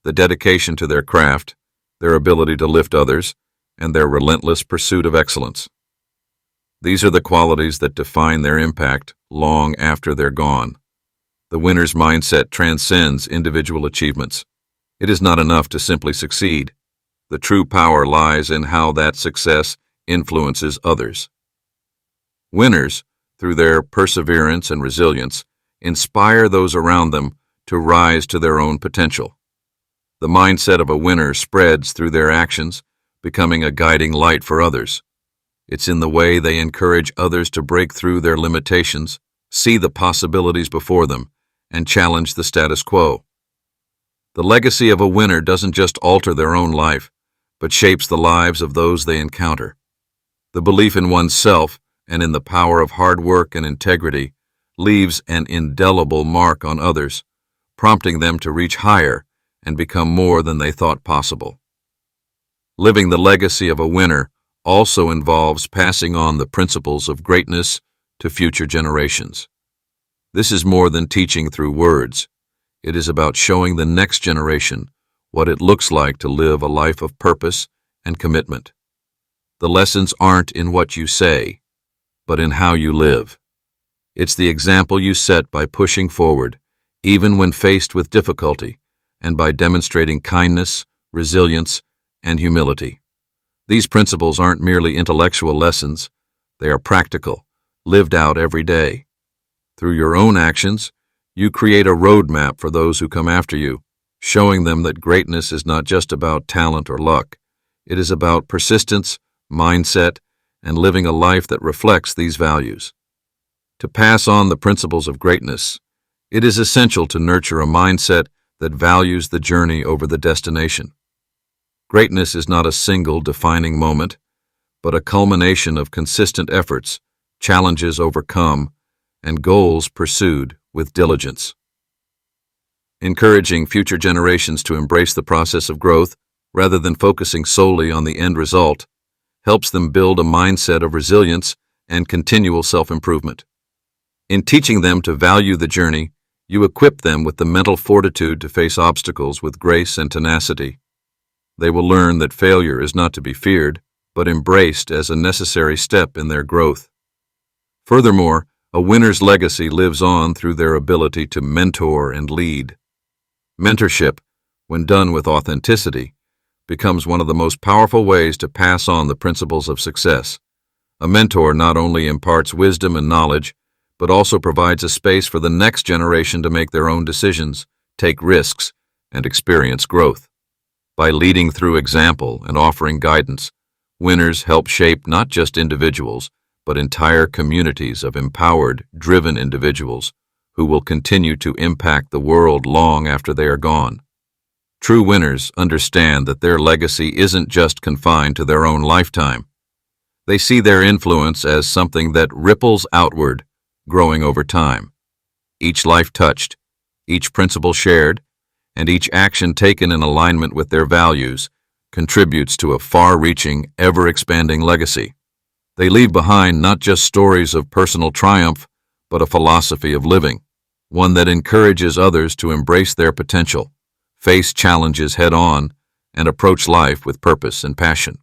Speaker 1: the dedication to their craft, their ability to lift others, and their relentless pursuit of excellence. These are the qualities that define their impact long after they're gone. The winner's mindset transcends individual achievements. It is not enough to simply succeed. The true power lies in how that success influences others. Winners, through their perseverance and resilience, inspire those around them to rise to their own potential. The mindset of a winner spreads through their actions, becoming a guiding light for others. It's in the way they encourage others to break through their limitations, see the possibilities before them, and challenge the status quo. The legacy of a winner doesn't just alter their own life, but shapes the lives of those they encounter. The belief in oneself and in the power of hard work and integrity leaves an indelible mark on others, prompting them to reach higher and become more than they thought possible. Living the legacy of a winner also involves passing on the principles of greatness to future generations. This is more than teaching through words. It is about showing the next generation what it looks like to live a life of purpose and commitment. The lessons aren't in what you say, but in how you live. It's the example you set by pushing forward, even when faced with difficulty, and by demonstrating kindness, resilience, and humility. These principles aren't merely intellectual lessons, they are practical, lived out every day. Through your own actions, you create a roadmap for those who come after you, showing them that greatness is not just about talent or luck. It is about persistence, mindset, and living a life that reflects these values. To pass on the principles of greatness, it is essential to nurture a mindset that values the journey over the destination. Greatness is not a single defining moment, but a culmination of consistent efforts, challenges overcome, and goals pursued with diligence. Encouraging future generations to embrace the process of growth rather than focusing solely on the end result helps them build a mindset of resilience and continual self-improvement. In teaching them to value the journey, you equip them with the mental fortitude to face obstacles with grace and tenacity. They will learn that failure is not to be feared, but embraced as a necessary step in their growth. Furthermore, a winner's legacy lives on through their ability to mentor and lead. Mentorship, when done with authenticity, becomes one of the most powerful ways to pass on the principles of success. A mentor not only imparts wisdom and knowledge, but also provides a space for the next generation to make their own decisions, take risks, and experience growth. By leading through example and offering guidance, winners help shape not just individuals, but entire communities of empowered, driven individuals who will continue to impact the world long after they are gone. True winners understand that their legacy isn't just confined to their own lifetime. They see their influence as something that ripples outward, growing over time. Each life touched, each principle shared, and each action taken in alignment with their values contributes to a far-reaching, ever-expanding legacy. They leave behind not just stories of personal triumph, but a philosophy of living, one that encourages others to embrace their potential, face challenges head-on, and approach life with purpose and passion.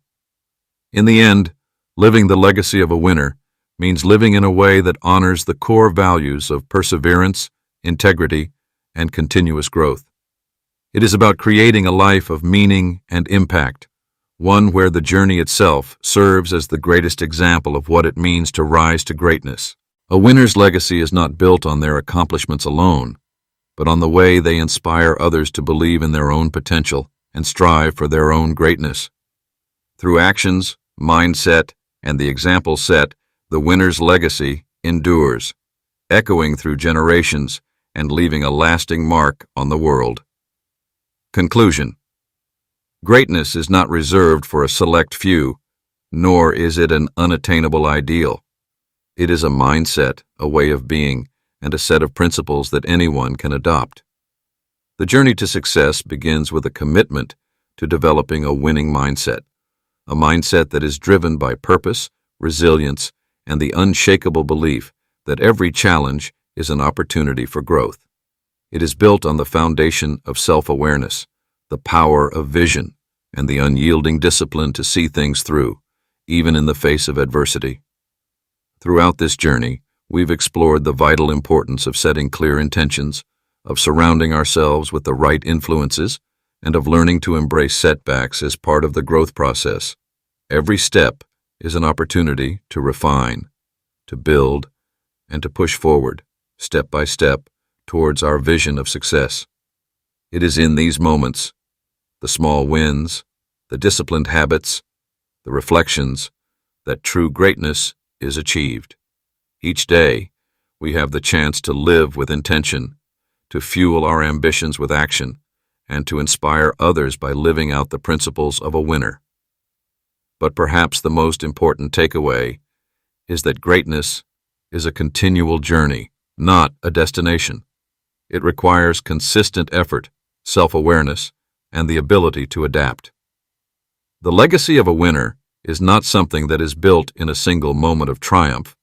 Speaker 1: In the end, living the legacy of a winner means living in a way that honors the core values of perseverance, integrity, and continuous growth. It is about creating a life of meaning and impact, one where the journey itself serves as the greatest example of what it means to rise to greatness. A winner's legacy is not built on their accomplishments alone, but on the way they inspire others to believe in their own potential and strive for their own greatness. Through actions, mindset, and the example set, the winner's legacy endures, echoing through generations and leaving a lasting mark on the world. Conclusion. Greatness is not reserved for a select few, nor is it an unattainable ideal. It is a mindset, a way of being, and a set of principles that anyone can adopt. The journey to success begins with a commitment to developing a winning mindset, a mindset that is driven by purpose, resilience, and the unshakable belief that every challenge is an opportunity for growth. It is built on the foundation of self-awareness, the power of vision, and the unyielding discipline to see things through, even in the face of adversity. Throughout this journey, we've explored the vital importance of setting clear intentions, of surrounding ourselves with the right influences, and of learning to embrace setbacks as part of the growth process. Every step is an opportunity to refine, to build, and to push forward, step by step, towards our vision of success. It is in these moments, the small wins, the disciplined habits, the reflections, that true greatness is achieved. Each day, we have the chance to live with intention, to fuel our ambitions with action, and to inspire others by living out the principles of a winner. But perhaps the most important takeaway is that greatness is a continual journey, not a destination. It requires consistent effort, self-awareness, and the ability to adapt. The legacy of a winner is not something that is built in a single moment of triumph,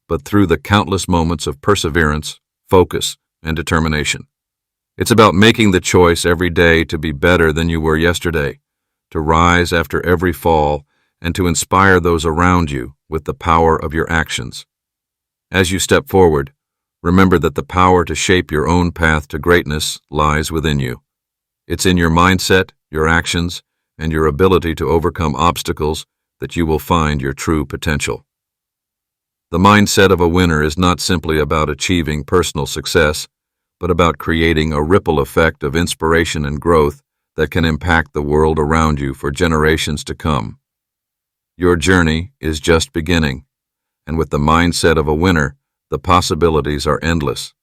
Speaker 1: but through the countless moments of perseverance, focus, and determination. It's about making the choice every day to be better than you were yesterday, to rise after every fall, and to inspire those around you with the power of your actions. As you step forward, Remember that the power to shape your own path to greatness lies within you. It's in your mindset, your actions, and your ability to overcome obstacles that you will find your true potential. The mindset of a winner is not simply about achieving personal success, but about creating a ripple effect of inspiration and growth that can impact the world around you for generations to come. Your journey is just beginning, and with the mindset of a winner, the possibilities are endless.